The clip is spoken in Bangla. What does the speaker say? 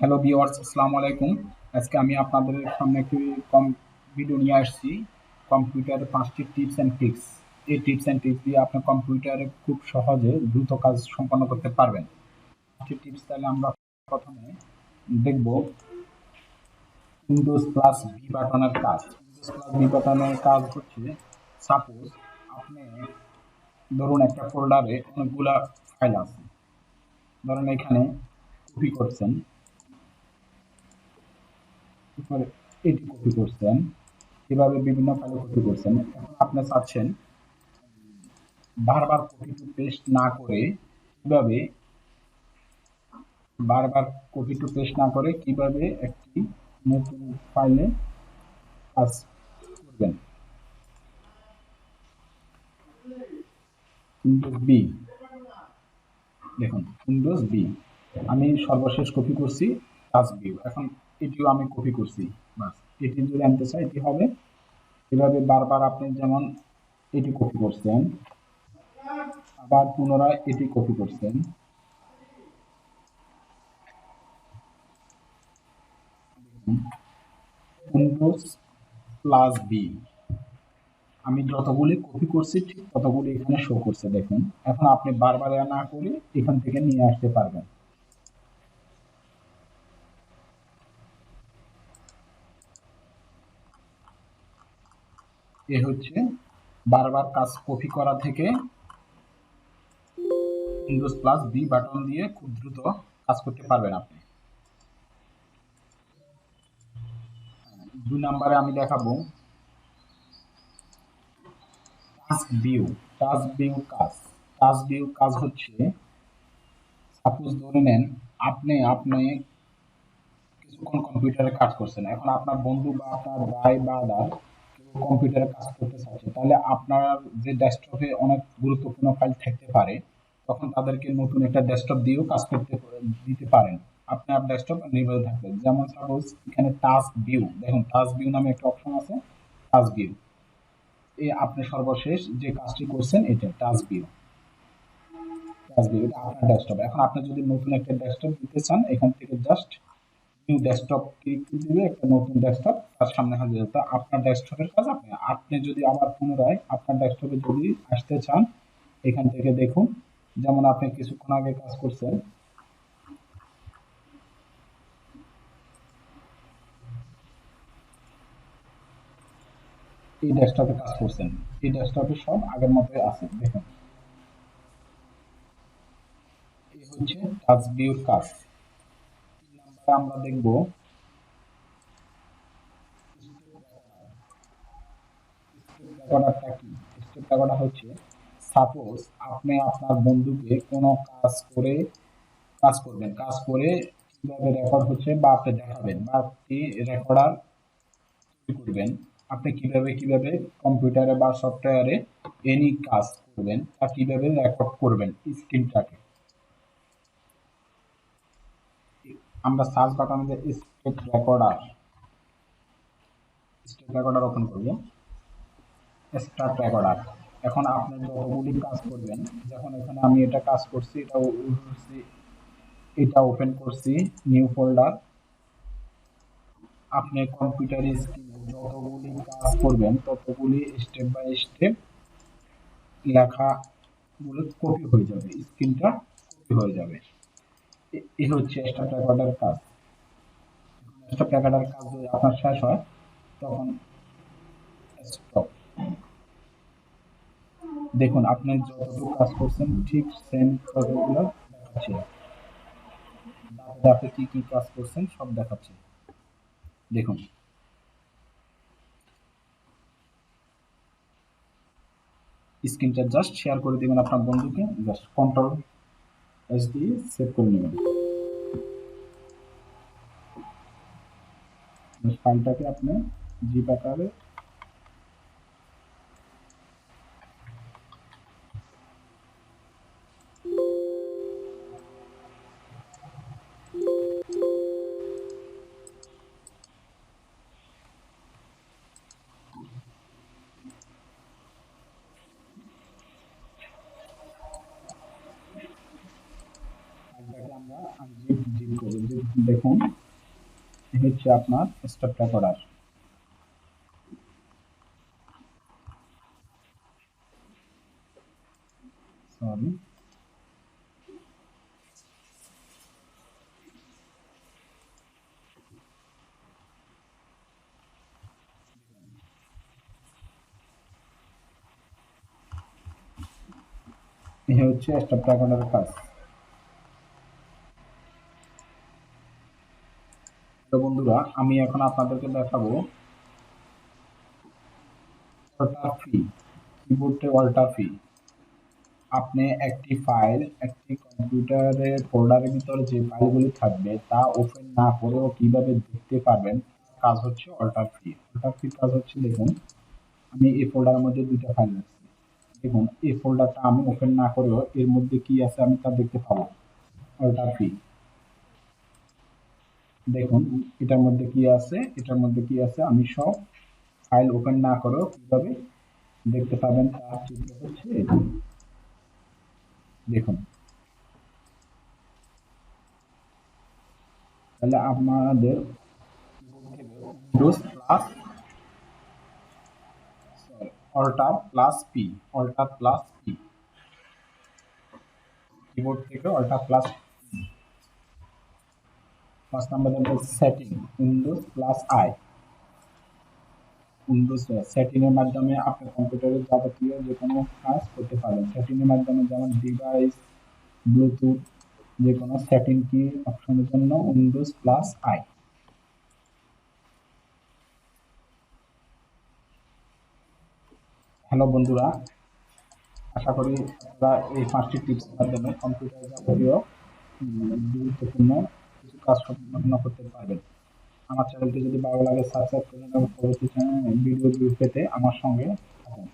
হ্যালো ভিউয়ার্স, আসসালামু আলাইকুম। আজকে আমি আপনাদের সামনে একটি কম ভিডিও নিয়ে আসছি। কম্পিউটারের ৫টি টিপস অ্যান্ড ট্রিক্স। এই টিপস অ্যান্ড ট্রিক্স দিয়ে আপনি কম্পিউটারে খুব সহজে দ্রুত কাজ সম্পন্ন করতে পারবেন। ৫টি টিপস তাহলে আমরা প্রথমে দেখব উইন্ডোজ প্লাস ভি বাটনের কাজ। উইন্ডোজ প্লাস ভি বাটনের কাজ হচ্ছে, সাপোজ আপনি ধরুন একটা ফোল্ডারে অনেকগুলা ফাইল আছে। ধরেন এখানে কপি করছেন, এরপরে এটি কপি করছেন, এভাবে বিভিন্ন ফাইলে কপি করছেন। এখন আপনি চাচ্ছেন বারবার কপি টু পেস্ট না করে কিভাবে একটি নতুন ফাইলে কাজ করবেন। উইন্ডোজ বি, দেখুন উইন্ডোজ বি আমি সর্বশেষ কপি করছি, টাচ ভিউ। এখন এটিও আমি কপি করছি, বাস এটি যদি আনতে চাই এটি হবে। এভাবে বারবার আপনি যেমন এটি কপি করছেন, আবার পুনরায় এটি কপি করছেন, উইন্ডোজ প্লাস বি আমি যতগুলি কপি করছি ঠিক ততগুলি এখানে শো করছে, দেখুন। এখন আপনি বারবার না করে এখান থেকে নিয়ে আসতে পারবেন। এ হচ্ছে বারবার কাজ কপি করা থেকে উইন্ডোজ প্লাস বি বাটন দিয়ে খুব দ্রুত কাজ করতে পারবেন আপনি। ২ নম্বরে আমি দেখাবো টাস্ক ভিউ। টাস্ক ভিউ কাজ হচ্ছে, সাপোজ ধরে নেন আপনি কিছুক্ষণ কম্পিউটারে কাজ করছেন। এখন আপনার বন্ধু বা আপনার ভাই বা আদার কেউ কম্পিউটারে কাজ করতে চাচ্ছে, তাহলে আপনার যে ডেস্কটপে অনেক গুরুত্বপূর্ণ ফাইল থাকতে পারে, তখন তাদেরকে নতুন একটা ডেস্কটপ দিয়েও কাজ করতে দিতে পারেন। আপনার ডেস্কটপ নির্ভর থাকবে। যেমন সাপোজ এখানে টাস্ক ভিউ, দেখুন টাস্ক ভিউ নামে একটা অপশন আছে। টাস্ক ভিউ এই আপনি সর্বশেষ যে কাজটি করছেন এটা টাস্ক ভিউ। এটা আপনার ডেস্কটপ। এখন আপনি যদি নতুন একটা ডেস্কটপ দিতে চান, এখান থেকে জাস্ট নিউ ডেস্কটপ ক্লিক দিলে একটা নতুন ডেস্কটপ তার সামনে হাজির হবে। তো আপনার ডেস্কটপের কাজ আপনি যদি আবার পুনরায় আপনার ডেস্কটপে যদি আসতে চান, এখান থেকে দেখুন, যেমন আপনি কিছুক্ষণ আগে কাজ করছেন, এই ডেস্কটপে কাজ করছেন, এই ডেস্কটপে সব আগের মতোই আছে, দেখুন। এই হচ্ছে টাচ ভিউর কাজ। ৩ নম্বরে আমরা দেখব স্টেপ রেকর্ডারটা কি। স্টেপ রেকর্ডার হচ্ছে, সাপোজ আপনি আপনার বন্ধুকে কোনো কাজ করে কিভাবে রেকর্ড হচ্ছে বা আপনি দেখাবেন, বা আপনি রেকর্ডার তৈরি করবেন, আপনি কিভাবে কম্পিউটারে বা সফটওয়্যারে এনি কাজ করবেন তা কিভাবে রেকর্ড করবেন স্ক্রিনটাকে। আমরা সার্চ বাটনে যে স্টেপ রেকর্ডার ওপেন করব, স্টার্ট রেকর্ডার। এখন আপনি যতগুলি কাজ করবেন, যখন এখানে আমি এটা কাজ করছি, এটা ওপেন করছি, নিউ ফোল্ডার। আপনি কম্পিউটার স্ক্রিনে যতগুলি কাজ করবেন ততগুলি স্টেপ বাই স্টেপ লেখাগুলো কপি হয়ে যাবে, স্ক্রিনটা কপি হয়ে যাবে। এই হচ্ছে স্টার্ট রেকর্ডের কাজ। স্টার্ট রেকর্ডের কাজ যদি আপনার শেষ হয়, তখন স্টপ। দেখুন আপনি যতটুকু কাজ করছেন ঠিক সেম ততগুলো দেখাচ্ছে, ধাপে ধাপে কি কি কাজ করছেন সব দেখাচ্ছে, দেখুন। স্ক্রিনটা জাস্ট শেয়ার করে দিবেন আপনার বন্ধুকে, জাস্ট কন্ট্রোল এস দিয়ে সেভ করে নেবেন ফাইলটাকে। আপনি জিপ আকারে ফাইলটাকে আমরা আনজিপ জিপ করব। দেখুন এই হচ্ছে আপনার স্টপ রেকর্ডার। সরি, এই হচ্ছে স্টপ রেকর্ডারের কাজ। তো বন্ধুরা, আমি এখন আপনাদেরকে দেখাবো অল্টার ফি, কিবোর্ডে অল্টার ফি। আপনি একটি ফাইল, একটি কম্পিউটারের ফোল্ডারের ভিতরে যে ফাইলগুলি থাকবে তা ওপেন না করেও কিভাবে দেখতে পারবেন, কাজ হচ্ছে অল্টার ফি। অল্টার ফি কাজ হচ্ছে, দেখুন আমি এই ফোল্ডারের মধ্যে দুইটা ফাইল রাখছি। দেখুন এই ফোল্ডারটা আমি ওপেন না করেও এর মধ্যে কি আছে আমি তা দেখতে পাবো। অল্টার ফি, দেখুন এটার মধ্যে কি আছে, এটার মধ্যে কি আছে আমি সব ফাইল ওপেন না করেও কিভাবে দেখতে পাবেন তার চিত্র হচ্ছে এটি। দেখুন, তাহলে আপনাদের Windows plus alt plus P, alt plus P, keyboard থেকে অল্টার প্লাস পাঁচ number setting, Windows plus I, Windows setting এর মাধ্যমে আপনি কম্পিউটারের যাবতীয় যে কোনো কাজ করতে পারেন। সেটিং এর মাধ্যমে যেমন ডিভাইস, ব্লুটুথ, যে কোনো সেটিং কি অপশনের জন্য উইন্ডোজ প্লাস আই। হ্যালো বন্ধুরা, আশা করি আপনারা এই 5টি টিপসের মাধ্যমে কম্পিউটার যাবতীয় গুরুত্বপূর্ণ কিছু কাজ সম্পন্ন করতে পারবেন। আমার চ্যানেলটি যদি ভালো লাগে সাবস্ক্রাইব করুন এবং পরবর্তী ভিডিও পেতে আমার সঙ্গে থাকুন।